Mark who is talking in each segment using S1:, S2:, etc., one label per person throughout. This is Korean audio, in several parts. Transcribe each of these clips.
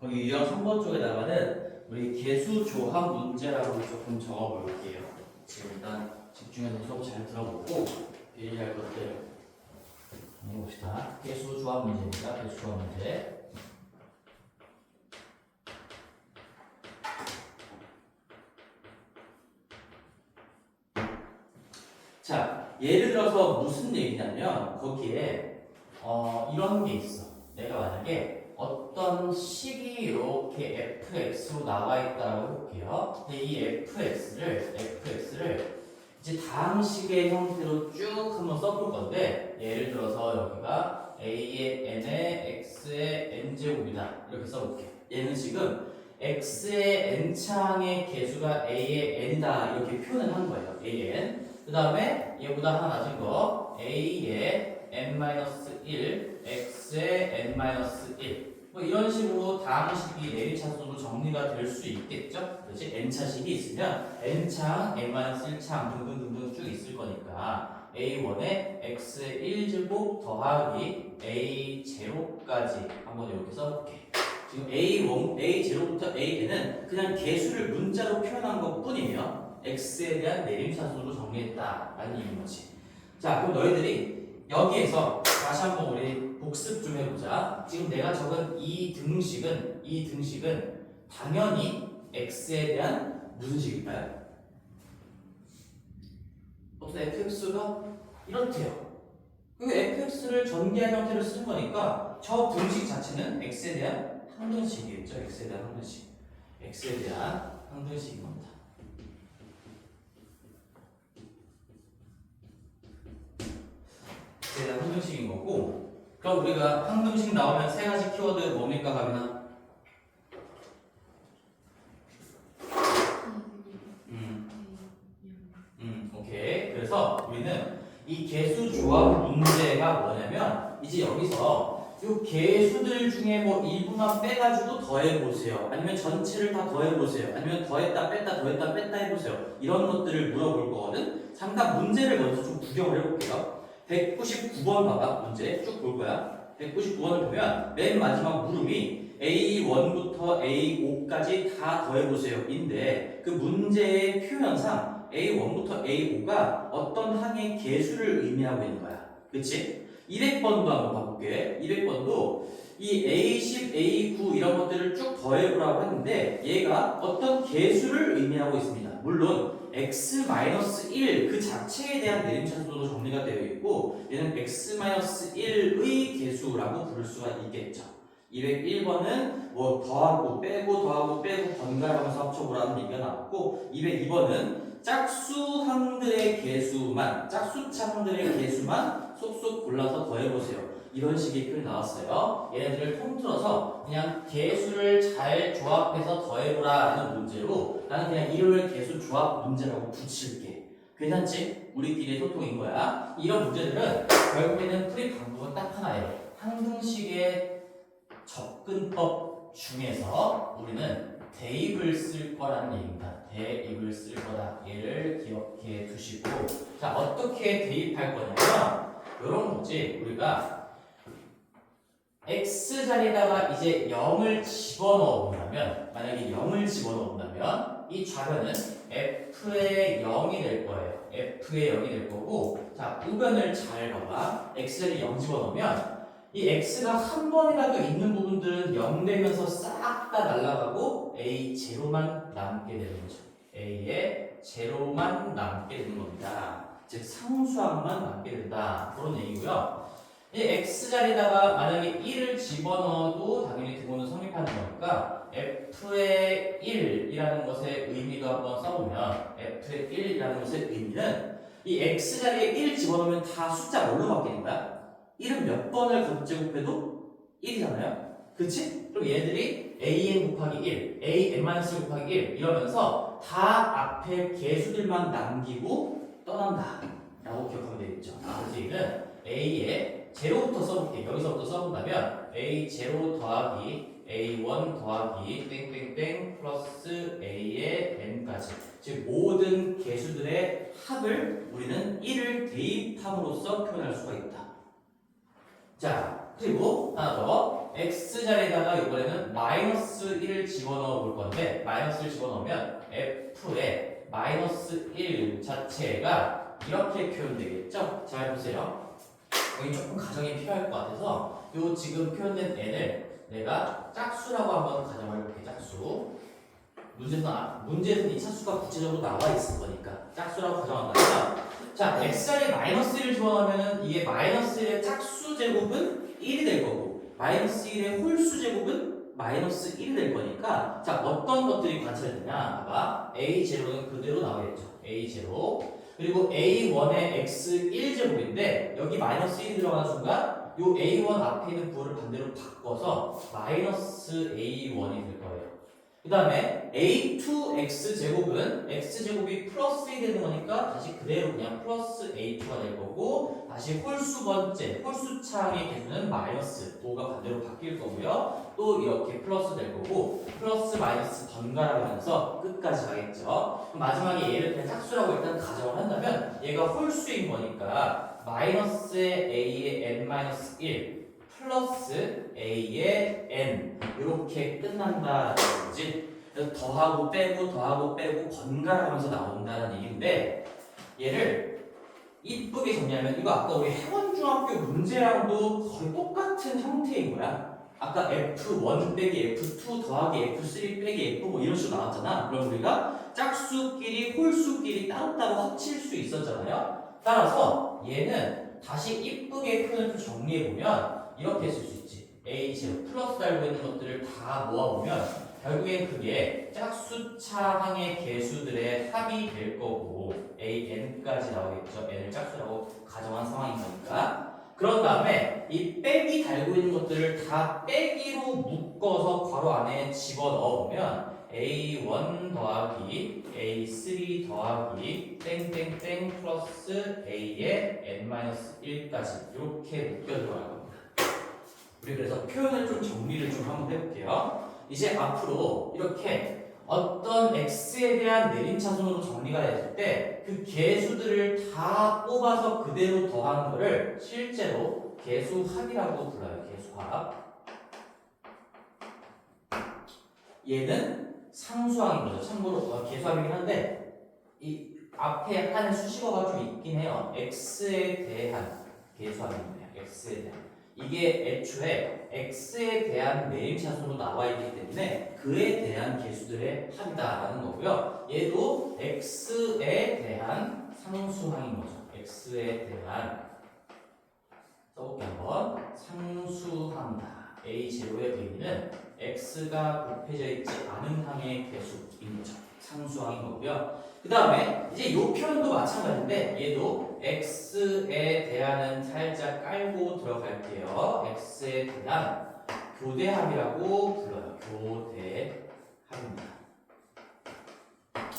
S1: 거기 유형 3번 쪽에다가는 우리 개수 조합 문제라고 조금 적어볼게요. 지금 일단 집중해서 수업 잘 들어보고 비리할 것들 해봅시다. 개수 조합 문제입니다. 개수 조합 문제. 자, 예를 들어서 무슨 얘기냐면 거기에 이런 게 있어. 내가 만약에 어떤 식이 이렇게 fx로 나와 있다고 해볼게요. 근데 이 fx를 이제 다음 식의 형태로 쭉 한번 써볼 건데, 예를 들어서 여기가 a의 n의 x의 n제곱이다 이렇게 써볼게. 얘는 지금 x의 n창의 개수가 a의 n이다 이렇게 표현을 한 거예요. an. 그 다음에 얘보다 하나 낮은 거 a의 n-1, x의 n-1 뭐 이런 식으로 다음 식이 내림차순으로 정리가 될 수 있겠죠? 그렇지? n차식이 있으면 n창, n-1창 등등등등 쭉 있을 거니까 a1에 x의 1제곱 더하기 a0까지 한번 이렇게 써볼게. 지금 a0부터 an은 그냥 개수를 문자로 표현한 것 뿐이며 x에 대한 내림차순으로 정리했다라는 얘기인 거지. 자, 그럼 너희들이 여기에서 다시 한번 우리 복습 좀 해보자. 지금 내가 적은 이 등식은 당연히 x에 대한 무슨 식일까요? 어떤 fx가 이렇대요. 그 fx를 전개한 형태로 쓴 거니까 저 등식 자체는 x에 대한 항등식이겠죠. x에 대한 항등식. x에 대한 항등식인 겁니다. x에 대한 항등식인 거고, 그럼 우리가 항등식 나오면 세 가지 키워드 뭡니까, 가빈아? 오케이. 그래서 우리는 이 개수 조합 문제가 뭐냐면 이제 여기서 이 개수들 중에 뭐 일부만 빼가지고 더해보세요. 아니면 전체를 다 더해보세요. 아니면 더했다 뺐다 더했다 뺐다 해보세요. 이런 것들을 물어볼 거거든. 잠깐 문제를 먼저 좀 구경을 해볼게요. 199번 봐봐. 문제 쭉 볼 거야. 199번을 보면 맨 마지막 물음이 A1부터 A5까지 다 더해보세요 인데, 그 문제의 표현상 A1부터 A5가 어떤 항의 개수를 의미하고 있는 거야. 그치? 200번도 한번 봐볼게. 200번도 이 A10, A9 이런 것들을 쭉 더해보라고 했는데 얘가 어떤 개수를 의미하고 있습니다. 물론 x-1 그 자체에 대한 내림차순으로 정리가 되어 있고, 얘는 x-1의 개수라고 부를 수가 있겠죠. 201번은 뭐 더하고 빼고 더하고 빼고 번갈아가면서 합쳐보라는 얘기가 나왔고, 202번은 짝수항들의 개수만, 짝수차항들의 개수만 쏙쏙 골라서 더해보세요. 이런 식의 표현이 나왔어요. 얘네들을 통틀어서 그냥 개수를 잘 조합해서 더해보라 하는 문제로 나는 그냥 이름을 개수 조합 문제라고 붙일게. 괜찮지? 우리끼리의 소통인 거야. 이런 문제들은 결국에는 풀이 방법은 딱 하나예요. 항등식의 접근법 중에서 우리는 대입을 쓸 거라는 얘기입니다. 대입을 쓸 거다. 얘를 기억해 두시고, 자, 어떻게 대입할 거냐면 이런 거지. 우리가 x 자리에다가 이제 0을 집어넣어 본다면, 만약에 0을 집어넣어 본다면 이 좌변은 f의 0이 될 거예요. f의 0이 될 거고, 자, 우변을 잘 봐봐. x 자리에 0 집어넣으면 이 x가 한 번이라도 있는 부분들은 0 되면서 싹 다 날아가고 a 제로만 남게 되는 거죠. a의 제로만 남게 되는 겁니다. 즉 상수항만 남게 된다. 그런 얘기고요. 이 x자리에다가 만약에 1을 집어넣어도 당연히 등호는 성립하는 거니까 f의 1이라는 것의 의미도 한번 써보면, f의 1이라는 것의 의미는 이 x자리에 1 집어넣으면 다 숫자 뭘로 바뀌는 거야? 1은 몇 번을 곱제곱해도 1이잖아요? 그치? 그럼 얘들이 an 곱하기 1, an-1 곱하기 1 이러면서 다 앞에 개수들만 남기고 떠난다 라고 기억하면 되겠죠. 그래서 얘는 a의 제로부터 써볼게. 여기서부터 써본다면 a0 더하기 a1 더하기 땡땡땡 플러스 a의 n까지, 즉 모든 개수들의 합을 우리는 1을 대입함으로써 표현할 수가 있다. 자, 그리고 하나 더. x 자리에다가 이번에는 마이너스 1을 집어넣어 볼 건데 마이너스를 집어넣으면 f의 마이너스 1 자체가 이렇게 표현되겠죠? 잘 보세요. 여기 조금 가정이 필요할 것 같아서 요 지금 표현된 n을 내가 짝수라고 한번 가정을 해볼게요. 짝수. 문제에서는 이 차수가 구체적으로 나와 있을 거니까 짝수라고 가정한다면 자, x자리에 마이너스 1을 집어넣으면 이게 마이너스 1의 짝수 제곱은 1이 될 거고 마이너스 1의 홀수 제곱은 마이너스 1이 될 거니까 자, 어떤 것들이 관찰되냐 봐봐. a0는 그대로 나오겠죠. a0 그리고 a1의 x1제곱인데 여기 마이너스 1이 들어가는 순간 요 a1 앞에 있는 부호를 반대로 바꿔서 마이너스 a1이 될 거예요. 그 다음에 a2x제곱은 x제곱이 플러스 1이 되는 거니까 다시 그대로 그냥 플러스 a2가 될 거고 다시 홀수 번째, 홀수창의 개수는 마이너스 5가 반대로 바뀔 거고요. 또 이렇게 플러스 될 거고 플러스 마이너스 번갈아 가면서 끝까지 가겠죠. 그럼 마지막에 얘를 그냥 짝수라고 일단 가정을 한다면 얘가 홀수인 거니까 마이너스의 a의 n-1 플러스 a의 n 이렇게 끝난다라는 거지. 그래서 더하고 빼고 번갈아 가면서 나온다는 얘기인데 얘를 이쁘게 정리하면 이거 아까 우리 해원중학교 문제랑도 거의 똑같은 형태인 거야. 아까 F1 빼기 F2 더하기 F3 빼기 F5 이런 식으로 나왔잖아. 그럼 우리가 짝수끼리 홀수끼리 따로따로 합칠 수 있었잖아요. 따라서 얘는 다시 이쁘게 표현을 정리해보면 이렇게 쓸 수 있지. A0 플러스 달고 있는 것들을 다 모아보면 결국엔 그게 짝수차항의 개수들의 합이 될 거고 AN까지 나오겠죠. N을 짝수라고 가정한 상황인 거니까. 그런 다음에 이 빼기 달고 있는 것들을 다 빼기로 묶어서 괄호 안에 집어넣어보면 A1 더하기 A3 더하기 땡땡땡 플러스 A의 N-1까지 이렇게 묶여 들어갈 겁니다. 우리 그래서 표현을 좀 정리를 좀 한번 해볼게요. 이제 앞으로 이렇게 어떤 x에 대한 내림차순으로 정리가 됐을 때 그 개수들을 다 뽑아서 그대로 더한 거를 실제로 개수합이라고 불러요. 개수합. 얘는 상수항인 거죠. 참고로 개수합이긴 한데 이 앞에 약간의 수식어가 좀 있긴 해요. x에 대한 개수합입니다. x에 대한. 이게 애초에 x에 대한 내림차순으로 나와 있기 때문에 그에 대한 개수들의 합이다라는 거고요. 얘도 x에 대한 상수항인 거죠. x에 대한 써볼게 한번. 상수항이다. a0의 의미는 x가 곱해져 있지 않은 항의 개수인 거죠. 상수항인 거고요. 그 다음에 이제 이 표현도 마찬가지인데 얘도 x에 대한은 살짝 깔고 들어갈게요. x에 대한 교대합이라고 불러요. 교대합입니다.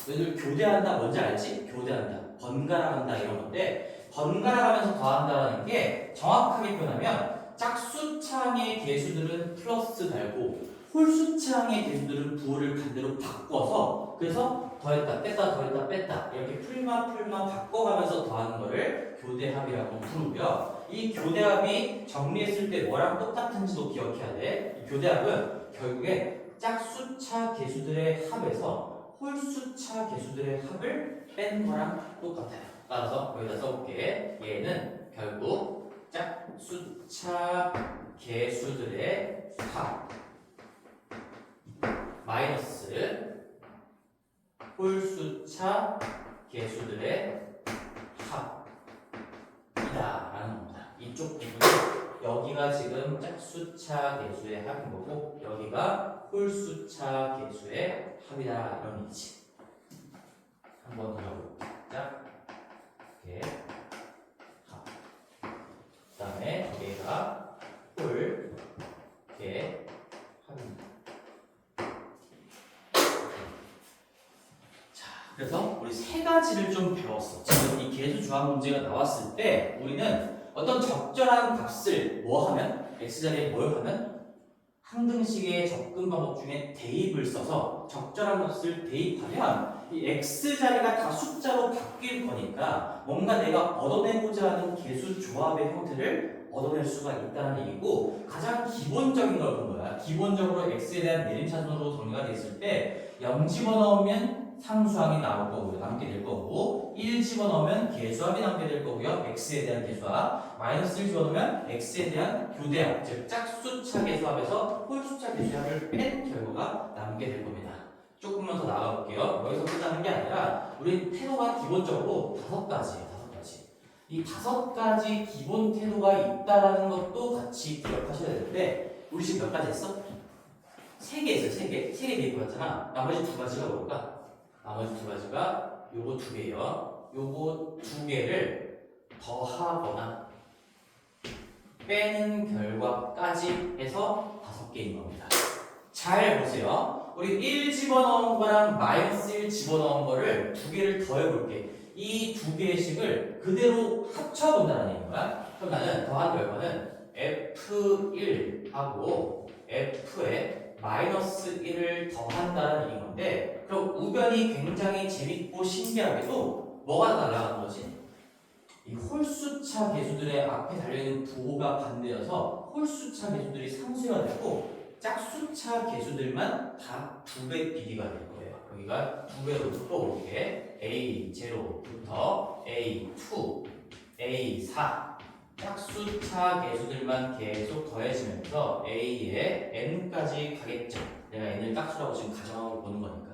S1: 너희들 교대한다 뭔지 알지? 교대한다, 번갈아간다 이런 건데 번갈아가면서 더한다는 게 정확하게 표현하면 짝수창의 개수들은 플러스 달고 홀수창의 개수들은 부호를 반대로 바꿔서 그래서 더했다 뺐다 더했다 뺐다 이렇게 풀마 바꿔가면서 더하는 거를 교대합이라고 부르고요. 이 교대합이 정리했을 때 뭐랑 똑같은지도 기억해야 돼. 이 교대합은 결국에 짝수차 개수들의 합에서 홀수차 개수들의 합을 뺀 거랑 똑같아요. 따라서 여기다 써볼게. 얘는 결국 짝수차 개수들의 합 마이너스 홀수차 개수들의 합이다라는 겁니다. 이쪽 부분이 여기가 지금 짝수차 개수의 합인 거고 여기가 홀수차 개수의 합이다 이런 얘기지. 한번 더 적어볼게요. 짝, 이렇게 합. 그 다음에 여기가 홀, 이렇게 합입니다. 그래서 우리 세 가지를 좀 배웠어. 지금 이 개수 조합 문제가 나왔을 때 우리는 어떤 적절한 값을 뭐 하면 x자리에 뭘 하면 항등식의 접근 방법 중에 대입을 써서 적절한 값을 대입하면 이 x자리가 다 숫자로 바뀔 거니까 뭔가 내가 얻어내고자 하는 개수 조합의 형태를 얻어낼 수가 있다는 얘기고 가장 기본적인 걸 본 거야. 기본적으로 x에 대한 내림차순으로 정리가 됐을 때 0 집어넣으면 상수항이 나올 거고요. 남게 될 거고 1 집어넣으면 계수합이 남게 될 거고요. x에 대한 계수합 마이너스 1 집어넣으면 x에 대한 교대합 즉 짝수차 계수합에서 홀수차 계수합을 뺀 결과가 남게 될 겁니다. 조금만 더 나가 볼게요. 여기서 끝나는 게 아니라 우리 태도가 기본적으로 5가지예요. 5가지. 이 5가지 기본 태도가 있다라는 것도 같이 기억하셔야 되는데 우리 지금 몇 가지 했어? 3개 했어요. 3개. 3개 대입해봤잖아. 나머지 2가지가 뭘까? 나머지 2가지가 요거 2개예요. 요거 2개를 더하거나 빼는 결과까지 해서 5개인 겁니다. 잘 보세요. 우리 1 집어넣은 거랑 마이너스 1 집어넣은 거를 2개를 더해볼게. 이 2개씩을 그대로 합쳐본다는 얘기야. 그럼 나는 더한 결과는 F1하고 F에 마이너스 1을 더한다는 얘기인 건데 그럼 우변이 굉장히 재밌고 신기하게도 뭐가 날아가는 거지? 이 홀수차 계수들의 앞에 달려있는 부호가 반대여서 홀수차 계수들이 상수가 되고 짝수차 계수들만 다 2배 비례가 될 거예요. 여기가 2배로 풀어볼게. A0부터 A2, A4 짝수차 계수들만 계속 더해지면서 A에 N까지 가겠죠. 내가 N을 짝수라고 지금 가정하고 보는 거니까.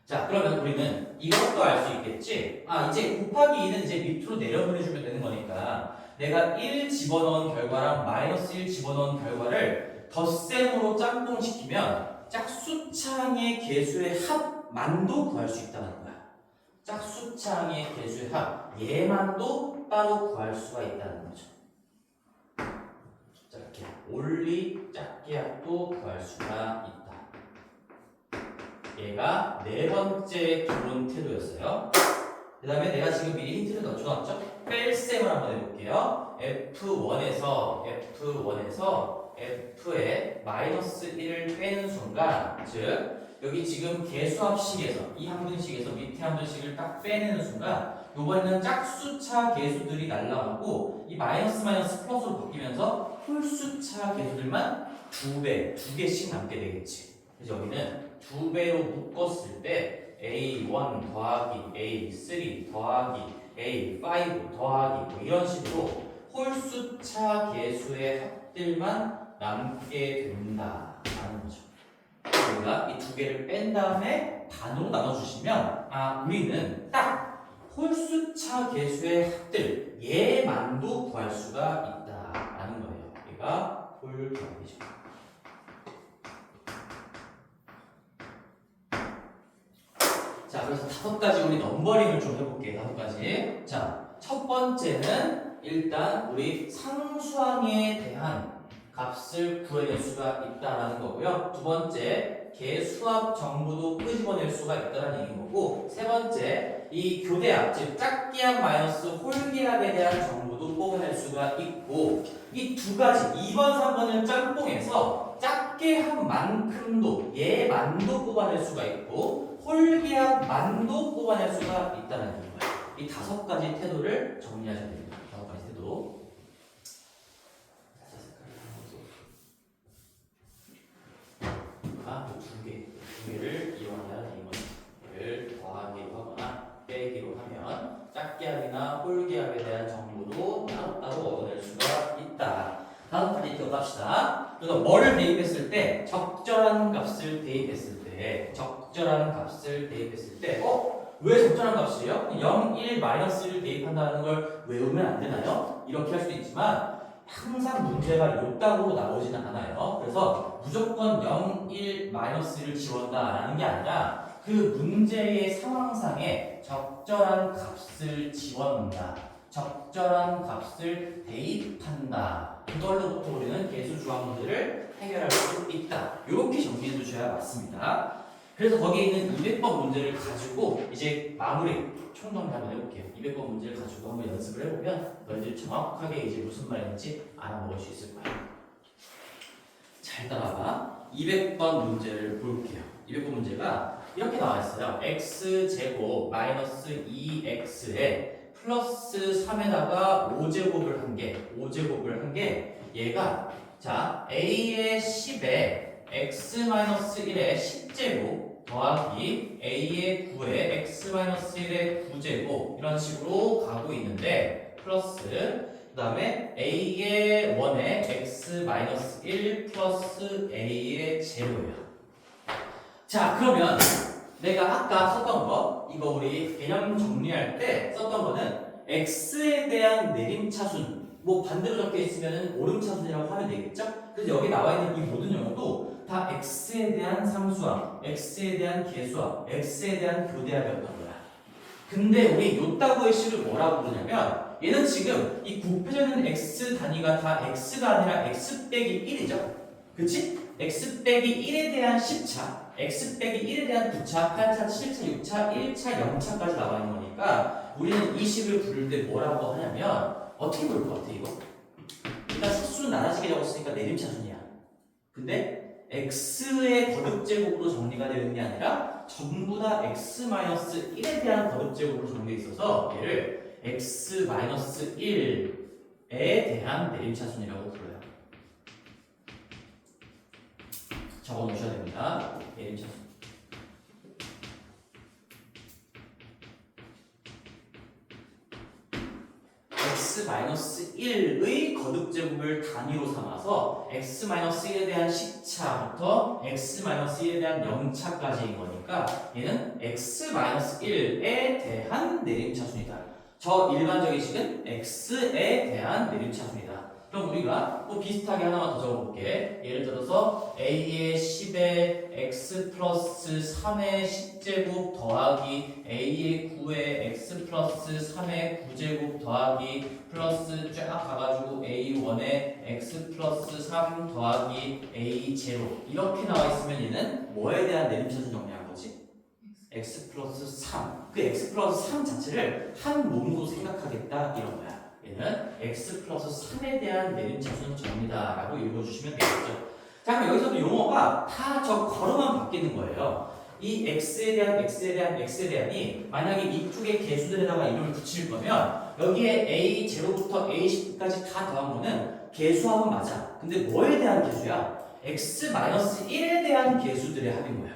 S1: 자, 그러면 우리는 이것도 알 수 있겠지? 아, 이제 곱하기 2는 이제 밑으로 내려보내주면 되는 거니까 내가 1 집어넣은 결과랑 마이너스 1 집어넣은 결과를 덧셈으로 짬뽕시키면 짝수차항의 계수의 합만도 구할 수 있다는 거야. 짝수차항의 계수의 합, 얘만도 따로 구할 수가 있다는 거죠. 짝계합, 올리 짝계합도 구할 수가 있다. 얘가 4번째 기본 태도였어요. 그 다음에 내가 지금 미리 힌트를 넣어놨죠? 뺄셈을 한번 해볼게요. F1에서 F에 마이너스 1을 빼는 순간 즉 여기 지금 계수합식에서 이 한 분식에서 밑에 한 분식을 딱 빼내는 순간 요번에는 짝수차 계수들이 날라가고 이 마이너스 플러스로 바뀌면서 홀수차 계수들만 2개씩 남게 되겠지. 그래서 여기는 2배로 묶었을 때 A1 더하기 A3 더하기 A5 더하기 뭐 이런 식으로 홀수차 계수의 합들만 남게 된다라는 거죠. 우리가 이 2개를 뺀 다음에 반으로 나눠주시면 아 우리는 딱 홀수차 계수의 합들 얘만도 구할 수가 있다라는 거예요. 얘가 홀수합이죠. 자, 그래서 5가지 우리 넘버링을 좀 해볼게요. 5가지. 자, 첫 번째는 일단 우리 상수항에 대한 값을 구해낼 수가 있다라는 거고요. 두 번째, 계수합 정보도 끄집어낼 수가 있다는 얘기인 거고, 세 번째, 이 교대합, 즉 짝계합 마이너스 홀계합에 대한 정보도 뽑아낼 수가 있고, 이 2가지, 2번, 3번을 짬뽕해서 짝계합만큼도 얘만도 뽑아낼 수가 있고 홀계합만도 뽑아낼 수가 있다는 거예요. 이 5가지 태도를 정리하셔야 됩니다. 5가지 태도. 아, 2개를 이용한다는 이걸 더하기로 하거나 빼기로 하면 짝계합이나 홀계합에 대한 정보도 따로따로 얻어낼 수가 있다. 5가지 기억합시다. 그래서 뭐를 대입했을 때 적절한 값을 대입했을 때 왜 적절한 값이에요? 0, 1, 마이너스 1을 대입한다는 걸 외우면 안 되나요? 이렇게 할 수도 있지만 항상 문제가 요따구로 나오지는 않아요. 그래서 무조건 0, 1, 마이너스 1을 지원다라는 게 아니라 그 문제의 상황상에 적절한 값을 지원한다. 적절한 값을 대입한다. 이걸로부터 우리는 계수주합 문제를 해결할 수 있다. 이렇게 정리해 두셔야 맞습니다. 그래서 거기에 있는 200번 문제를 가지고 이제 마무리 총정리 한번 해볼게요. 200번 문제를 가지고 한번 연습을 해보면 너희들이 정확하게 이제 무슨 말인지 알아먹을 수 있을 거예요. 잘 따라봐. 200번 문제를 볼게요. 200번 문제가 이렇게 나와 있어요. x제곱 마이너스 2x에 플러스 3에다가 5제곱을 한 게, 5제곱을 한 게 얘가 자 a의 10에 x-1의 10제곱 더하기 a의 9에 x-1의 9제곱 이런 식으로 가고 있는데 플러스 그 다음에 a의 1에 x-1 플러스 a의 제로예요. 자 그러면 내가 아까 썼던 거 이거 우리 개념 정리할 때 썼던 거는 x에 대한 내림차순 뭐 반대로 적혀 있으면 오름차순이라고 하면 되겠죠? 그래서 여기 나와 있는 이 모든 영어도 다 x에 대한 상수항, x에 대한 계수항, x에 대한 교대합이었던 거야. 근데 우리 요따구의 식을 뭐라고 부르냐면 얘는 지금 이 곱해져 있는 x 단위가 다 x가 아니라 x 빼기 1이죠? 그치? x 빼기 1에 대한 10차, x 빼기 1에 대한 9차, 8차, 7차, 6차, 1차, 0차까지 나와 있는 거니까 우리는 이 식을 부를 때 뭐라고 하냐면 어떻게 부를 것 같아 이거? 일단 차수는 나눠지게 적었으니까 내림차순이야. 근데 x의 거듭제곱으로 정리가 되어 있는 게 아니라 전부 다 x-1에 대한 거듭제곱으로 정리되어 있어서 얘를 x-1에 대한 내림차순이라고 불러요. 적어 놓으셔야 됩니다. 내림차순. x-1의 거듭제곱을 단위로 삼아서 x-1에 대한 10차부터 x-1에 대한 0차까지인 거니까 얘는 x-1에 대한 내림차순이다. 저 일반적인 식은 x에 대한 내림차순이다. 그럼 우리가 또 비슷하게 하나만 더 적어볼게. 예를 들어서 a의 10에 x 플러스 3의 10제곱 더하기 a의 9에 x 플러스 3의 9제곱 더하기 플러스 쫙 가가지고 a1에 x 플러스 3 더하기 a0 이렇게 나와 있으면 얘는 뭐에 대한 내림차순 정리한 거지? x 플러스 3. 그 x 플러스 3 자체를 한 몸으로 생각하겠다 이런 거야. 얘는 x 플러스 3에 대한 내림차순 정리다라고 읽어주시면 되겠죠. 자 그럼 여기서도 용어가 다 저 괄호만 바뀌는 거예요. 이 x에 대한이 만약에 이쪽에 개수들에다가 이름을 붙일 거면 여기에 a0부터 a10까지 다 더한 거는 개수합은 맞아. 근데 뭐에 대한 개수야? x-1에 대한 개수들의 합인 거야.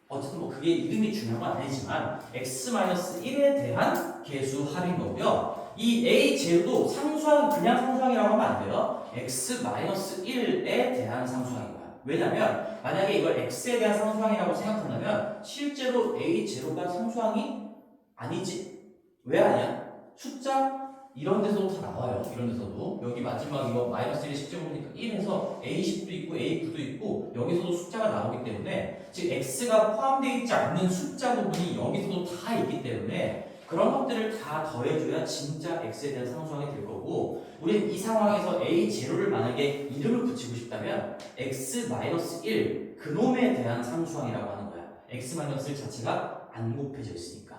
S1: 어쨌든 뭐 그게 이름이 중요한 건 아니지만 x-1에 대한 개수 합인 거고요. 이 a0도 상수항 그냥 상수항이라고 하면 안 돼요. x-1에 대한 상수항인 거야. 왜냐면 만약에 이걸 x에 대한 상수항이라고 생각한다면 실제로 a0가 상수항이 아니지. 왜 아니야? 숫자 이런 데서도 다 나와요. 이런 데서도 여기 마지막 이거 -1의 10제곱이니까 1에서 a10도 있고 a9도 있고 여기서도 숫자가 나오기 때문에 즉 x가 포함되어 있지 않는 숫자 부분이 여기서도 다 있기 때문에 그런 것들을 다 더해줘야 진짜 x에 대한 상수항이 될 거고 우리는 이 상황에서 a0를 만약에 이름을 붙이고 싶다면 x-1 그놈에 대한 상수항이라고 하는 거야. x-1 자체가 안 곱해져 있으니까.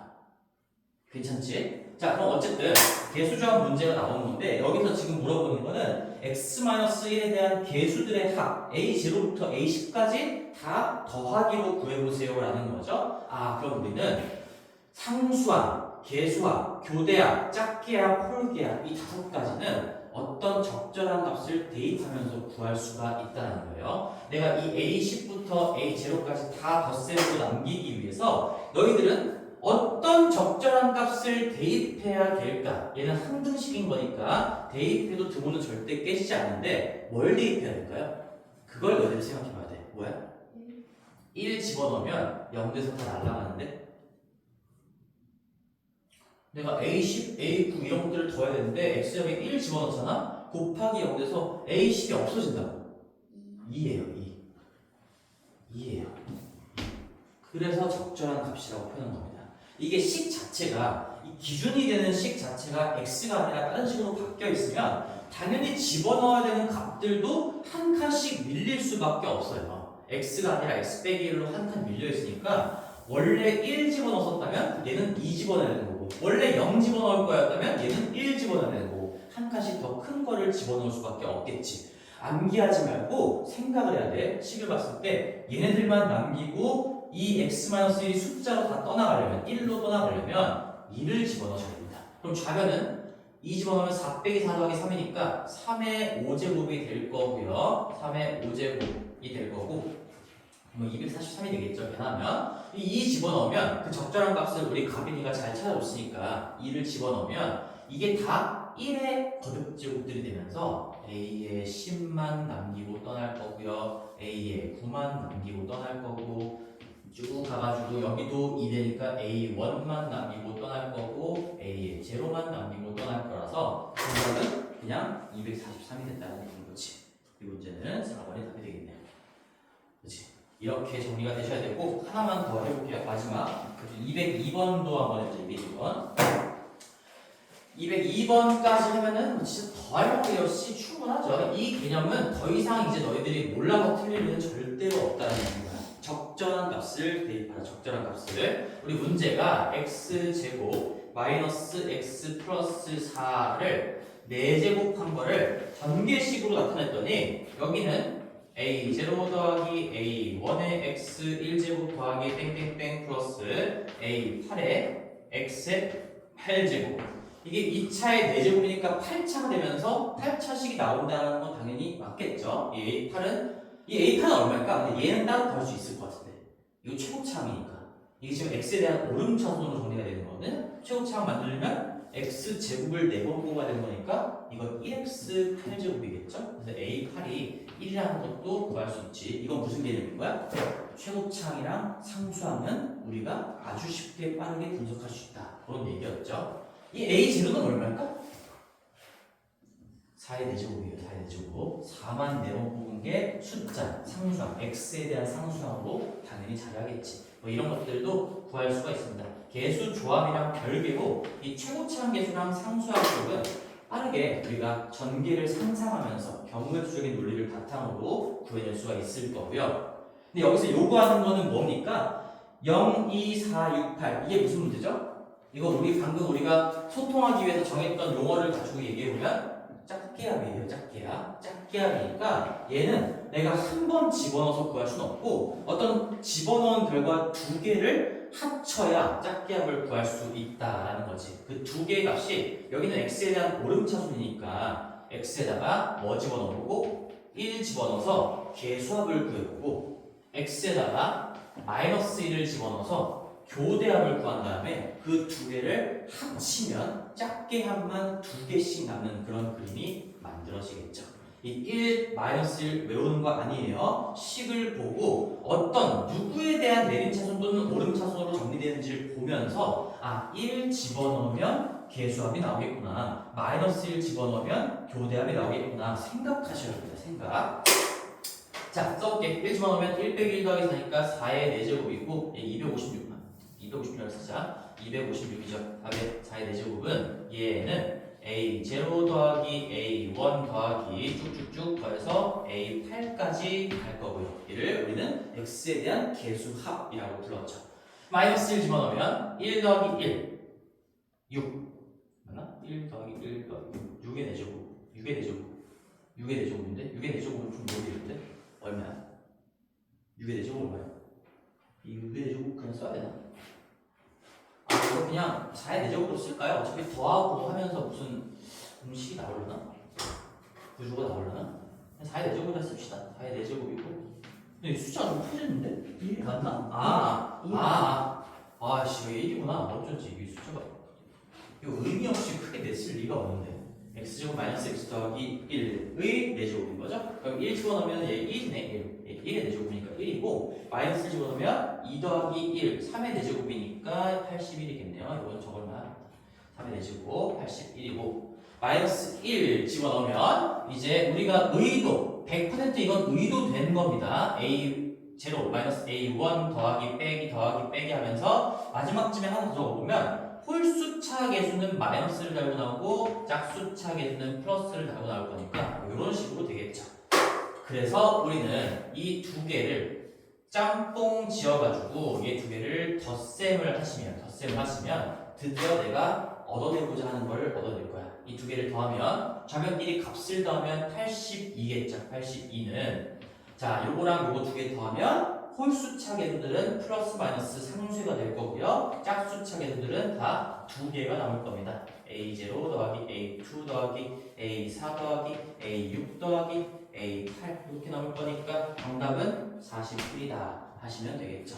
S1: 괜찮지? 자 그럼 어쨌든 개수조합 문제가 나오는 건데 여기서 지금 물어보는 거는 x-1에 대한 개수들의 합 a0부터 a10까지 다 더하기로 구해보세요 라는 거죠. 아 그럼 우리는 상수합, 개수합, 교대합, 짝계합, 홀계합 이 5가지는 어떤 적절한 값을 대입하면서 구할 수가 있다는 거예요. 내가 이 a10부터 a0까지 다 덧셈으로 남기기 위해서 너희들은 어떤 적절한 값을 대입해야 될까? 얘는 항등식인 거니까 대입해도 등호는 절대 깨지지 않는데 뭘 대입해야 될까요? 그걸 너희들이 생각해봐야 돼. 뭐야? 1 집어넣으면 0에서 다 날아가는데 내가 A10, A9 이런 것들을 더해야 되는데 X역에 1 집어넣잖아? 곱하기 0에서 A10이 없어진다고. 2예요, 2예요. 그래서 적절한 값이라고 표현한 겁니다. 이게 식 자체가 이 기준이 되는 식 자체가 x가 아니라 다른 식으로 바뀌어 있으면 당연히 집어넣어야 되는 값들도 한 칸씩 밀릴 수밖에 없어요. x가 아니라 x 빼기 1로 한 칸 밀려 있으니까 원래 1 집어넣었다면 얘는 2 집어넣어야 되는 거고 원래 0 집어넣을 거였다면 얘는 1 집어넣어야 되는 거고 한 칸씩 더 큰 거를 집어넣을 수밖에 없겠지. 암기하지 말고 생각을 해야 돼. 식을 봤을 때 얘네들만 남기고 이 x-1이 숫자로 다 떠나가려면 1로 떠나가려면 2를 집어넣으셔야 됩니다. 그럼 좌변은 2 집어넣으면 4 빼기 4 더하기 3이니까 3의 5제곱이 될 거고요. 3의 5제곱이 될 거고 뭐 243이 되겠죠. 왜냐하면 이 2 집어넣으면 그 적절한 값을 우리 가빈이가 잘 찾아줬으니까 2를 집어넣으면 이게 다 1의 거듭제곱들이 되면서 A에 10만 남기고 떠날 거고요. A에 9만 남기고 떠날 거고 쭉 가가지고 여기도 2 되니까 A1만 남기고 떠날 거고 A에 제로만 남기고 떠날 거라서 정답은 그냥 243이 된다는 얘기인 거지. 이 문제는 4번이 답이 되겠네요. 그렇지? 이렇게 정리가 되셔야 되고 하나만 더 해볼게요. 마지막 202번도 한번 해보죠. 202번까지 하면은 진짜 더 할만해요. C 충분하죠. 이 개념은 더 이상 이제 너희들이 몰라서 틀릴 일은 절대로 없다는 얘기입니다. 적절한 값을 대입하라. 적절한 값을 우리 문제가 x제곱 마이너스 x 플러스 4를 4제곱한 거를 전개식으로 나타냈더니 여기는 a0 더하기 a1의 x 1제곱 더하기 땡땡땡 플러스 a8의 x의 8제곱 이게 2차의 4제곱이니까 8차가 되면서 8차식이 나온다는 건 당연히 맞겠죠. 이 A8은 얼마일까? 근데 얘는 따로 다룰 수 있을 것 같은데 이거 최고차항이니까 이게 지금 x에 대한 오름차순으로 정리가 되는 거는 최고차항 만들려면 x제곱을 4번 뽑아야 되는 거니까 이건 1x 8제곱이겠죠? 그래서 A8이 1이라는 것도 구할 수 있지. 이건 무슨 개념인 거야? 최고차항이랑 상수하면 우리가 아주 쉽게 빠르게 분석할 수 있다. 그런 얘기였죠. 이 A0는 얼마일까? 4의 4제곱이에요. 4의 4제곱. 4만 4번 뽑은 게 숫자, 상수항, x에 대한 상수항으로 당연히 잘하겠지. 뭐 이런 것들도 구할 수가 있습니다. 개수 조합이랑 별개고 이 최고차항 개수랑 상수항 쪽은 빠르게 우리가 전개를 상상하면서 경우의 논리를 바탕으로 구해낼 수가 있을 거고요. 근데 여기서 요구하는 거는 뭡니까? 0, 2, 4, 6, 8 이게 무슨 문제죠? 이거 방금 우리가 소통하기 위해서 정했던 용어를 가지고 얘기해보면 짝계합이에요. 짝계합이니까 얘는 내가 한 번 집어넣어서 구할 수는 없고 어떤 집어넣은 결과 두 개를 합쳐야 짝계합을 구할 수 있다라는 거지. 그 두 개의 값이 여기는 x에 대한 오름차순이니까 x에다가 뭐 집어넣어보고 1 집어넣어서 개수합을 구해보고 x에다가 마이너스 1을 집어넣어서 교대합을 구한 다음에 그 두 개를 합치면 짝계합만 2개씩 남는 그런 그림이 만들어지겠죠. 이 1, 마이너스 1 외우는 거 아니에요. 식을 보고 어떤 누구에 대한 내림차순 또는 오름차순으로 정리되는지를 보면서 1 집어넣으면 개수합이 나오겠구나. 마이너스 1 집어넣으면 교대합이 나오겠구나. 생각하셔야 됩니다. 생각. 자, 써볼게. 1 집어넣으면 1 빼기 1 더하기 4니까 4의 4제곱이고 256만 256을 쓰자. 256이죠. 답의 4의 4제곱은 얘는 A0 더하기 A1 더하기 쭉쭉쭉 더해서 A8까지 갈 거고요. 이를 우리는 X에 대한 개수합이라고 불렀죠. 마이너스 1 집어넣으면 1 더하기 1, 6 맞나? 1 더하기 1 더하기 6의 4제곱 6의 4제곱 6의 4제곱인데 6의 4제곱은 좀 모르겠는데 얼마야? 6의 4제곱 얼마야? 이 6의 4제곱 그냥 써야 되나? 이거 그냥 4의 4제곱으로 쓸까요? 어차피 더하고 하면서 무슨 공식이 나오려나? 구조가 나오려나? 4의 4제곱이라 씁시다. 4의 4제곱이고 근데 숫자가 좀 커지는데? 1이 맞나? 씨 이게 1이구나. 어쩐지 이 숫자가 이거 의미 없이 크게 냈을 리가 없는데 x제곱 마이너스 x 더하기 1의 4제곱인 거죠? 그럼 1 집어넣으면 얘 1이네. 1의 4제곱이니까 1이고 마이너스 1 집어넣으면 2 더하기 1, 3의 4제곱이니까 81이겠네요. 이건 적을만 3의 4제곱 81이고 마이너스 1 집어넣으면 이제 우리가 의도 100% 이건 의도된 겁니다. A0 마이너스 A1 더하기 빼기 하면서 마지막쯤에 하나 더 적어보면 홀수차 계수는 마이너스를 달고 나오고 짝수차 계수는 플러스를 달고 나올 거니까 이런 식으로 되겠죠. 그래서 우리는 이 두 개를 짬뽕 지어가지고 이 두 개를 덧셈을 하시면 드디어 내가 얻어내고자 하는 걸 얻어낼 거야. 이 두 개를 더하면 좌변끼리 값을 더하면 82겠죠. 82는 자 요거랑 요거 두 개 더하면 홀수차 계수들은 플러스 마이너스 상수가 될 거고요. 짝수차 계수들은 다 2개가 남을 겁니다. A0 더하기 A2 더하기 A4 더하기 A6 더하기 A8 이렇게 나올 거니까 정답은 41이다 하시면 되겠죠.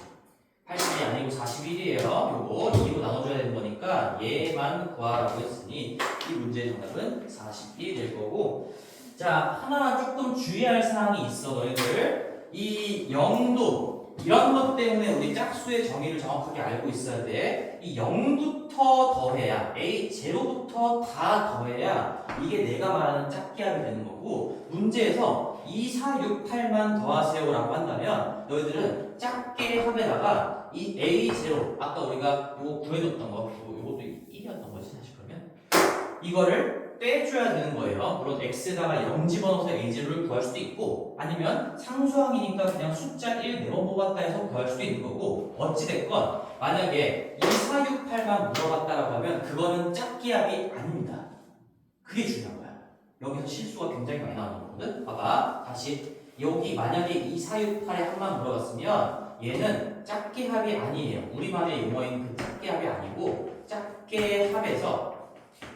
S1: 80이 아니고 41이에요. 요거 2로 나눠줘야 되는 거니까 얘만 구하라고 했으니 이 문제의 정답은 41이 될 거고, 자, 하나 조금 주의할 사항이 있어. 너희들 이 0도 이런 것 때문에 우리 짝수의 정의를 정확하게 알고 있어야 돼. 이 0부터 더해야 A0부터 다 더해야 이게 내가 말하는 짝기합이 되는 거고, 문제에서 2, 4, 6, 8만 더하세요 라고 한다면 너희들은 짝계 합에다가 이 A0 아까 우리가 요거 구해줬던 거, 요것도 1이었던 거지 사실. 그러면 이거를 빼줘야 되는 거예요. 물론 x에다가 0 집어넣어서 a0를 구할 수도 있고, 아니면 상수항이니까 그냥 숫자 1 네번 뽑았다 해서 구할 수도 있는 거고, 어찌됐건 만약에 2, 4, 6, 8만 물어봤다라고 하면 그거는 짝기합이 아닙니다. 그게 중요한 거야. 여기서 실수가 굉장히 많이 나오는 거거든. 봐봐, 다시 여기 만약에 2, 4, 6, 8에 한만 물어봤으면 얘는 짝계합이 아니에요. 우리말의 용어인 그 짝계합이 아니고 짝계합에서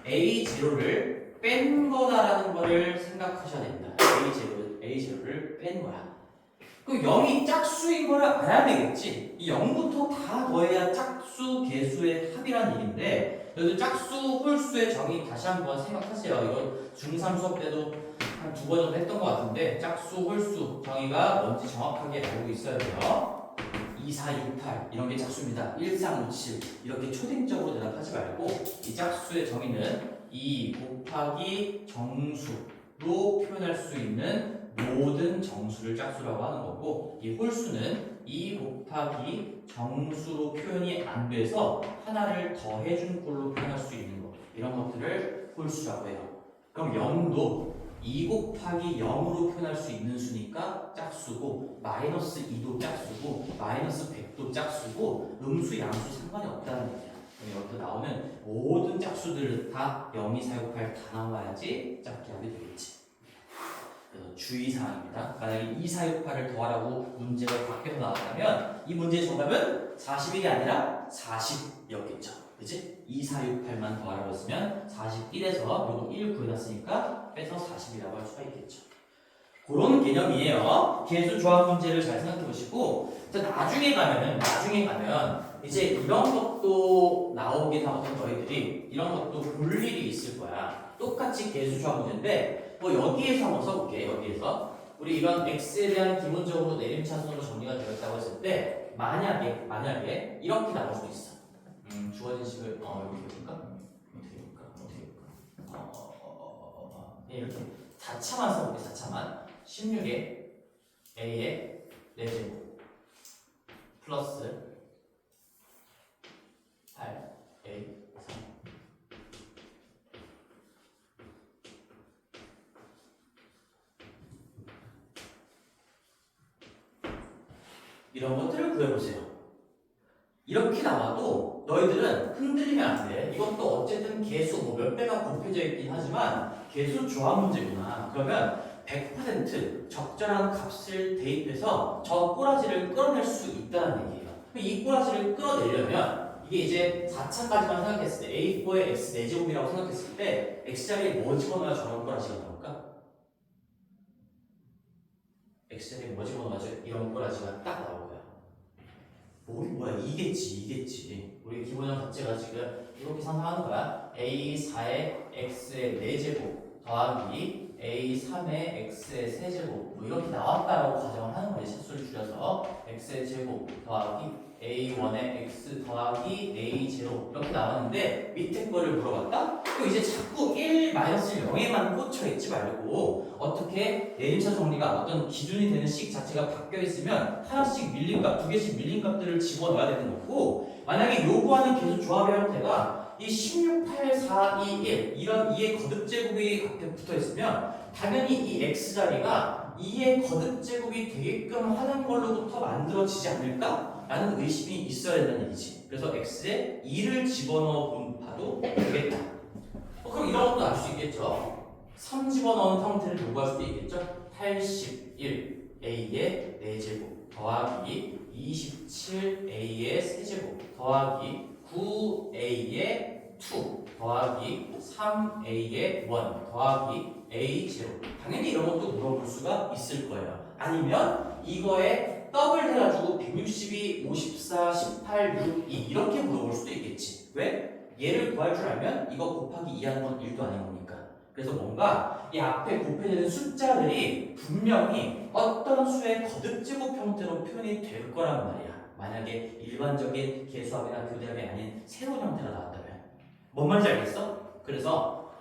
S1: A0를 뺀 거다라는 거를 생각하셔야 됩니다. A0를 뺀 거야. 그 0이 짝수인 거를 알아야 되겠지. 이 0부터 다 더해야 짝수, 개수의 합이라는 얘기인데, 그래도 짝수, 홀수의 정의 다시 한번 생각하세요. 이거 중3 수업 때도 한 2번 정도 했던 것 같은데, 짝수, 홀수 정의가 뭔지 정확하게 알고 있어야 돼요. 2, 4, 6, 8 이런 게 짝수입니다. 1, 3, 5, 7 이렇게 초딩적으로 대답하지 말고, 이 짝수의 정의는 2 곱하기 정수로 표현할 수 있는 모든 정수를 짝수라고 하는 거고, 이 홀수는 2 곱하기 정수로 표현이 안 돼서 하나를 더해준 꼴로 표현할 수 있는 거, 이런 것들을 홀수라고 해요. 그럼 0도 2 곱하기 0으로 표현할 수 있는 수니까 짝수고, 마이너스 2도 짝수고, 마이너스 100도 짝수고, 음수, 양수 상관이 없다는 얘기야. 여기서 나오는 모든 짝수들 다 0, 2, 4, 6, 8 다 나와야지 짝기합이 되겠지. 그래서 주의사항입니다. 만약에 2, 4, 6, 8을 더하라고 문제가 밖에서 나왔다면 이 문제의 정답은 41이 아니라 40이었겠죠. 그치? 2, 4, 6, 8만 더하라고 했으면 41에서 요거 1 구해놨으니까 빼서 40이라고 할 수가 있겠죠. 그런 개념이에요. 계수 조합 문제를 잘 생각해 보시고, 나중에 가면 이제 이런 것도 나오긴 하거든. 너희들이 이런 것도 볼 일이 있을 거야. 똑같이 계수 조합 문제인데, 뭐 여기에서 한번 써볼게. 여기에서 우리 이런 x에 대한 기본적으로 내림차순으로 정리가 되었다고 했을 때, 만약에 이렇게 나올 수도 있어. 주어진 식을 이렇게 볼까? 네, 이렇게 4차만 써볼게. 4차만 16에 a의 4제곱 플러스 8a 3 이런 것들을 구해보세요. 이렇게 나와도 너희들은 흔들리면 안 돼. 이것도 어쨌든 계수 몇 배가 곱해져 있긴 하지만 계수 조합 문제구나. 그러면 100% 적절한 값을 대입해서 저 꼬라지를 끌어낼 수 있다는 얘기예요. 이 꼬라지를 끌어내려면 이게 이제 4차까지만 생각했을 때 A4의 X 4제곱이라고 생각했을 때 X자리에 뭐 집어넣어야 저런 꼬라지가 나올까? X자리에 뭐 집어넣어야 이런 꼬라지가 딱 나올 거야. 뭐야 이겠지. 우리 기본형 자체가 지금 이렇게 상상하는 거야. A4의 X의 4제곱 더하기 A3의 X의 세제곱 뭐 이렇게 나왔다라고 가정을 하는 거지. 차수를 줄여서 X의 제곱 더하기 A1의 X 더하기 A0 이렇게 나왔는데 밑에 거를 물어봤다? 그럼 이제 자꾸 1-0에만 꽂혀 있지 말고 어떻게 내림차 정리가 어떤 기준이 되는 식 자체가 바뀌어 있으면 하나씩 밀린 값, 2개씩 밀린 값들을 집어넣어야 되는 거고, 만약에 요구하는 계수 조합의 형태가 이 16, 8, 4, 2, 1 이런 2의 거듭제곱이 앞에 붙어 있으면 당연히 이 X자리가 2의 거듭제곱이 되게끔 하는 걸로부터 만들어지지 않을까? 라는 의심이 있어야 된다는 얘기지. 그래서 X에 2를 집어넣어 봐도 되겠다. 그럼 이런 것도 알 수 있겠죠. 3 집어넣은 형태를 요구할 수도 있겠죠. 81 A의 4제곱 더하기 27 A의 세제곱 더하기 9 A의 2 더하기 3a의 1 더하기 a 제로. 당연히 이런 것도 물어볼 수가 있을 거예요. 아니면 이거에 더블 해가지고 162, 54, 18, 6, 2 이렇게 물어볼 수도 있겠지. 왜? 얘를 구할 줄 알면 이거 곱하기 2 하는 건 1도 아닌 거니까. 그래서 뭔가 이 앞에 곱해지는 숫자들이 분명히 어떤 수의 거듭제곱 형태로 표현이 될 거란 말이야. 만약에 일반적인 계수합이나 교대합이 아닌 새로운 형태가 나왔다면. 뭔 말인지 알겠어? 그래서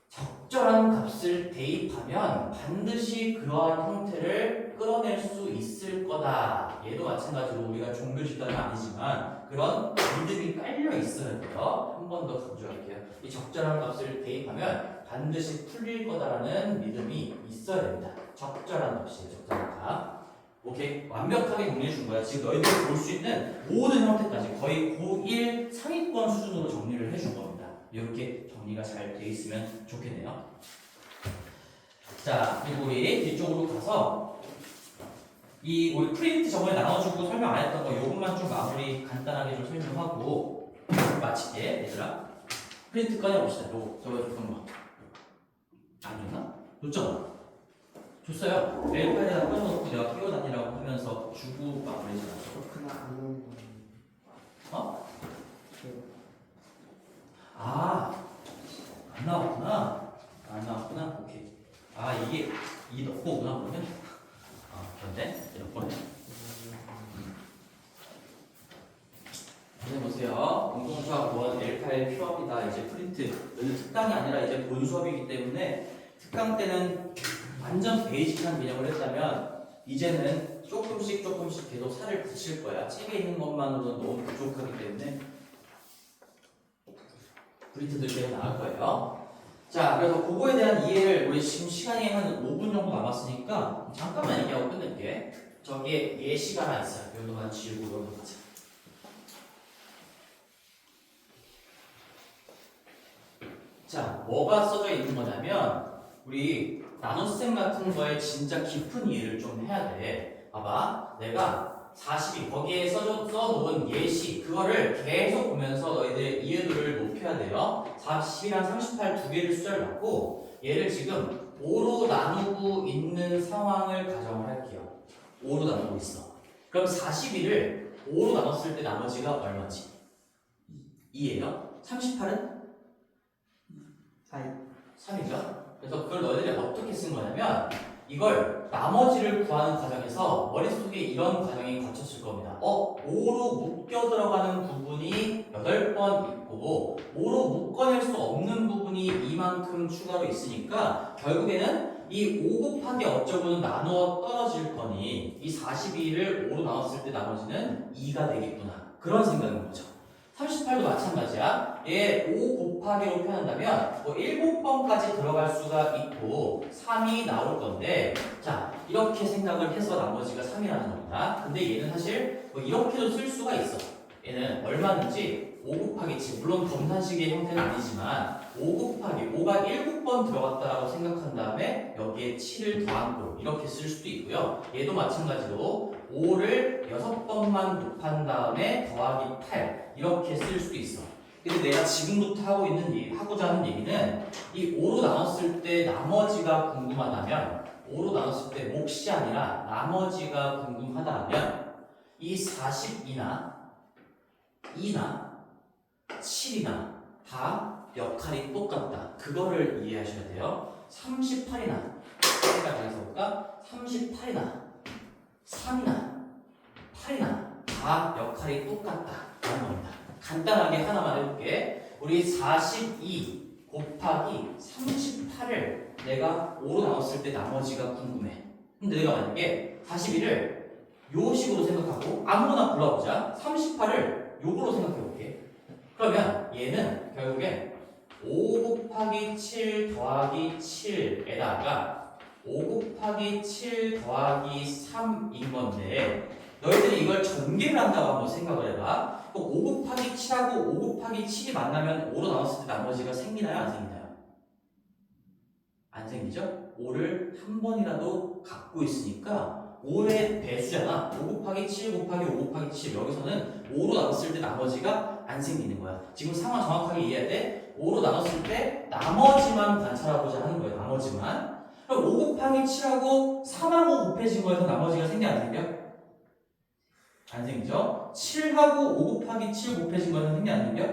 S1: 적절한 값을 대입하면 반드시 그러한 형태를 끌어낼 수 있을 거다. 얘도 마찬가지로 우리가 종교 집단은 아니지만 그런 믿음이 깔려 있어야 돼요. 한 번 더 강조할게요. 이 적절한 값을 대입하면 반드시 풀릴 거다라는 믿음이 있어야 됩니다. 적절한 값이에요. 적절한 값. 오케이? 완벽하게 정리해 준 거야. 지금 너희들이 볼 수 있는 모든 형태까지 거의 고1 상위권 수준으로 정리를 해준 겁니다. 이렇게 정리가 잘 돼 있으면 좋겠네요. 자, 그리고 우리 뒤쪽으로 가서 우리 프린트 저번에 나눠주고 설명 안 했던 거 요것만 좀 마무리 간단하게 좀 설명하고 마칠게. 얘들아, 프린트 꺼내봅시다. 저거 줬던 거 안 줬나? 줬잖아. 줬어요. 메일파일에다 꺼내놓고 내가 끼워다니라고 하면서 주고 마무리지 않았어?
S2: 그날 안 나온 거.
S1: 어? 안 나왔구나. 안 나왔구나. 오케이. 이게 너 거구나 그러면. 그런데 너 거네. 보세요. 공동수학 1 L8 필요합니다. 이제 프린트. 여기 특강이 아니라 이제 본 수업이기 때문에 특강 때는 완전 베이직한 개념을 했다면 이제는 조금씩 계속 살을 붙일 거야. 책에 있는 것만으로는 너무 부족하기 때문에 프린트들 계속 나올 거예요. 자, 그래서 그거에 대한 이해를 우리 지금 시간이 한 5분 정도 남았으니까 잠깐만 얘기하고 끝낼게. 저기에 예시가 하나 있어요. 요거만 지우고 넘어가자. 자, 뭐가 써져 있는 거냐면 우리 나눗셈 같은 거에 진짜 깊은 이해를 좀 해야 돼. 봐봐, 내가 42 거기에 써놓은 예시 그거를 계속 보면서 너희들의 이해도를 높여야 돼요. 40이랑 38 두 개를 숫자를 넣고 얘를 지금 5로 나누고 있는 상황을 가정을 할게요. 5로 나누고 있어. 그럼 42를 5로 나눴을 때 나머지가 얼마지? 2예요. 38은? 3이죠. 그래서 그걸 너희들이 어떻게 쓴 거냐면 이걸 나머지를 구하는 과정에서 머릿속에 이런 과정이 거쳤을 겁니다. 5로 묶여 들어가는 부분이 8번 있고 5로 묶어낼 수 없는 부분이 이만큼 추가로 있으니까 결국에는 이 5 곱하기 어쩌고는 나누어 떨어질 거니 이 42를 5로 나눴을 때 나머지는 2가 되겠구나. 그런 생각인 거죠. 38도 마찬가지야. 얘 5 곱하기로 표현한다면 7번까지 들어갈 수가 있고 3이 나올 건데 자 이렇게 생각을 해서 나머지가 3이라는 겁니다. 근데 얘는 사실 이렇게도 쓸 수가 있어. 얘는 얼마든지 5 곱하기 7 물론 검산식의 형태는 아니지만 5 곱하기 5가 7번 들어갔다라고 생각한 다음에 여기에 7을 더한 꼴 이렇게 쓸 수도 있고요. 얘도 마찬가지로 5를 6번만 곱한 다음에 더하기 8 이렇게 쓸 수도 있어. 근데 내가 지금부터 하고자 하는 얘기는 이 5로 나눴을 때 나머지가 궁금하다면 5로 나눴을 때 몫이 아니라 나머지가 궁금하다면 이 42나 2나 7이나 다 역할이 똑같다. 그거를 이해하셔야 돼요. 38이나 생각해서 볼까? 38이나 3이나 8이나 다 역할이 똑같다라는 겁니다. 간단하게 하나만 해볼게. 우리 42 곱하기 38을 내가 5로 나눴을 때 나머지가 궁금해. 근데 내가 만약에 42를 요 식으로 생각하고 아무거나 골라보자. 38을 요거로 생각해볼게. 그러면 얘는 결국엔 5 곱하기 7 더하기 7에다가 5 곱하기 7 더하기 3인 건데 너희들이 이걸 전개를 한다고 한번 생각을 해봐. 5 곱하기 7하고 5 곱하기 7이 만나면 5로 나눴을 때 나머지가 생기나요? 안 생기나요? 안 생기죠? 5를 한 번이라도 갖고 있으니까 5의 배수잖아. 5 곱하기 7 곱하기 5 곱하기 7 여기서는 5로 나눴을 때 나머지가 안 생기는 거야. 지금 상황 정확하게 이해해야 돼. 5로 나눴을 때 나머지만 관찰하고자 하는 거예요. 나머지만. 그럼 5 곱하기 7하고 3하고 곱해진 거에서 나머지가 생겨 안 생겨? 안 생기죠? 7하고 5 곱하기 7 곱해진 거에서 생겨 안 생겨?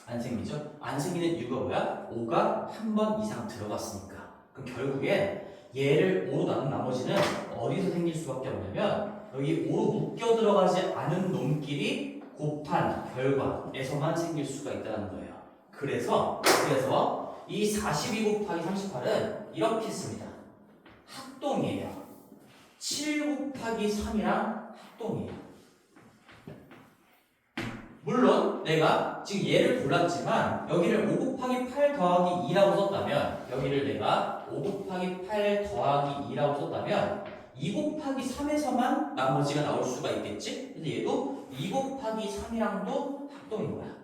S1: 안 생기죠? 안 생기는 이유가 뭐야? 5가 한 번 이상 들어갔으니까. 그럼 결국엔 얘를 5로 나눈 나머지는 어디서 생길 수밖에 없냐면 여기 5로 묶여 들어가지 않은 놈끼리 곱한 결과에서만 생길 수가 있다는 거예요. 그래서 이 42 곱하기 38은 이렇게 씁니다. 합동이에요. 7 곱하기 3이랑 합동이에요. 물론 내가 지금 얘를 골랐지만 여기를 5 곱하기 8 더하기 2라고 썼다면 여기를 내가 5 곱하기 8 더하기 2라고 썼다면 2 곱하기 3에서만 나머지가 나올 수가 있겠지? 그래서 얘도 2 곱하기 3이랑도 합동인 거야.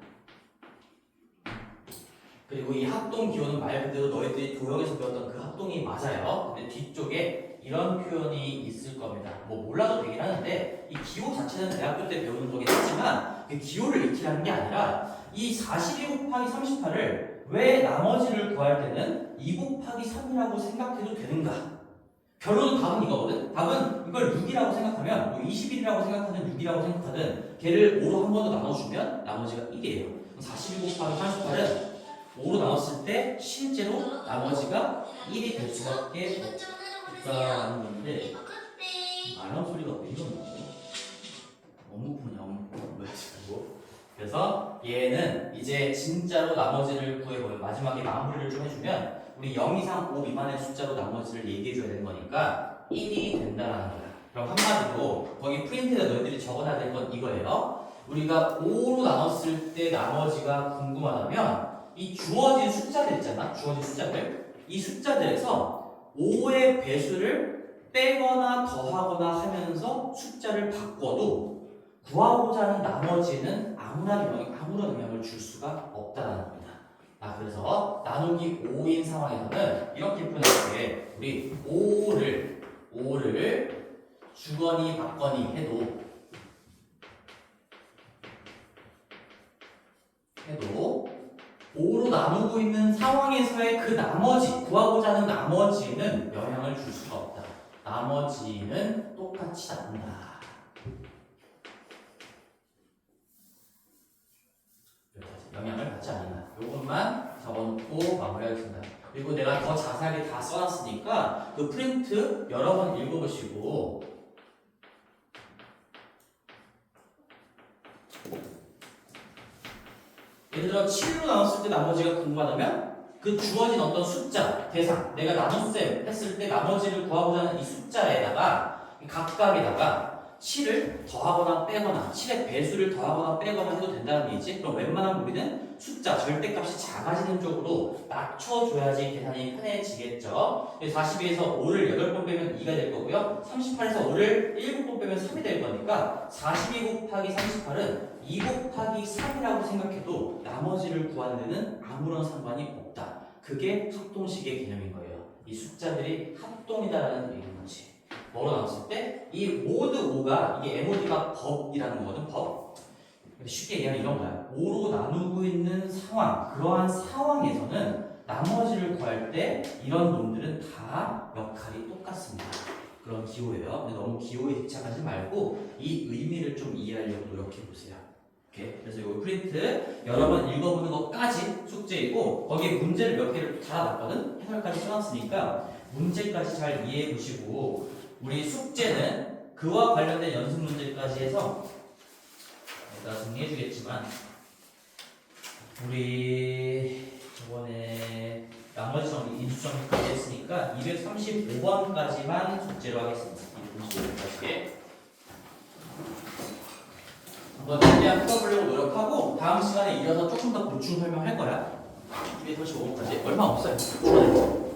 S1: 그리고 이 합동 기호는 말 그대로 너희들이 도형에서 배웠던 그 합동이 맞아요. 근데 뒤쪽에 이런 표현이 있을 겁니다. 뭐 몰라도 되긴 하는데 이 기호 자체는 대학교 때 배우는 거긴 하지만 그 기호를 익히라는 게 아니라 이 42 곱하기 38을 왜 나머지를 구할 때는 2 곱하기 3이라고 생각해도 되는가? 결론은 답은 이거거든. 답은 이걸 6이라고 생각하면 뭐 21이라고 생각하든 6이라고 생각하든 걔를 5로 한 번 더 나눠주면 나머지가 1이에요. 42 곱하기 38은 5로 나눴을 때 실제로 나머지가 1이 될 수밖에 없다는 건데 알람 소리가 왜 이러는 거지? 업무폰이야 업무폰 왜 지금 그래서 얘는 이제 진짜로 나머지를 구해보면 마지막에 마무리를 좀 해주면 우리 0 이상 5 미만의 숫자로 나머지를 얘기해줘야 되는 거니까 1이 된다는 거야. 그럼 한마디로 거기 프린트에다 너희들이 적어놔야 될 건 이거예요. 우리가 5로 나눴을 때 나머지가 궁금하다면 이 주어진 숫자들 있잖아. 주어진 숫자들. 이 숫자들에서 5의 배수를 빼거나 더하거나 하면서 숫자를 바꿔도 구하고자 하는 나머지는 아무런 영향을 줄 수가 없다는 겁니다. 그래서 나누기 5인 상황에서는 이렇게 표현할게. 우리 5를 주거니 받거니 해도 5로 나누고 있는 상황에서의 그 나머지, 구하고자 하는 나머지는 영향을 줄 수가 없다. 나머지는 똑같이 않는다. 영향을 받지 않는다. 이것만 적어놓고 마무리하겠습니다. 그리고 내가 더 자세하게 다 써놨으니까 그 프린트 여러 번 읽어보시고 예를 들어 7로 나눴을 때 나머지가 궁금하다면 그 주어진 어떤 숫자, 대상, 내가 나눗셈 했을 때 나머지를 구하고자 하는 이 숫자에다가 각각에다가 7을 더하거나 빼거나 7의 배수를 더하거나 빼거나 해도 된다는 얘기지. 그럼 웬만하면 우리는 숫자, 절대값이 작아지는 쪽으로 낮춰줘야지 계산이 편해지겠죠. 42에서 5를 8번 빼면 2가 될 거고요. 38에서 5를 7번 빼면 3이 될 거니까 42 곱하기 38은 2 곱하기 3이라고 생각해도 나머지를 구하는 데는 아무런 상관이 없다. 그게 합동식의 개념인 거예요. 이 숫자들이 합동이다라는 얘기인 거지. 뭐로 나눴을 때 이 모드 5가 이게 MOD가 법이라는 거거든. 법. 쉽게 얘기하면 이런 거야. 5로 나누고 있는 상황, 그러한 상황에서는 나머지를 구할 때 이런 놈들은 다 역할이 똑같습니다. 그런 기호예요. 근데 너무 기호에 집착하지 말고 이 의미를 좀 이해하려고 노력해 보세요. 오케이. 그래서 이 프린트 여러 번 읽어보는 것까지 숙제이고 거기에 문제를 몇 개를 달아놨거든. 해설까지 써놨으니까 문제까지 잘 이해해 보시고 우리 숙제는 그와 관련된 연습 문제까지 해서 내가 정리해 주겠지만 우리 저번에 나머지 정리 인수정리까지 했으니까 235번까지만 숙제로 하겠습니다. 235번까지 한번 최대한 풀어보려고 노력하고 다음 시간에 이어서 조금 더 보충 설명할 거야. 235번까지 얼마 없어요.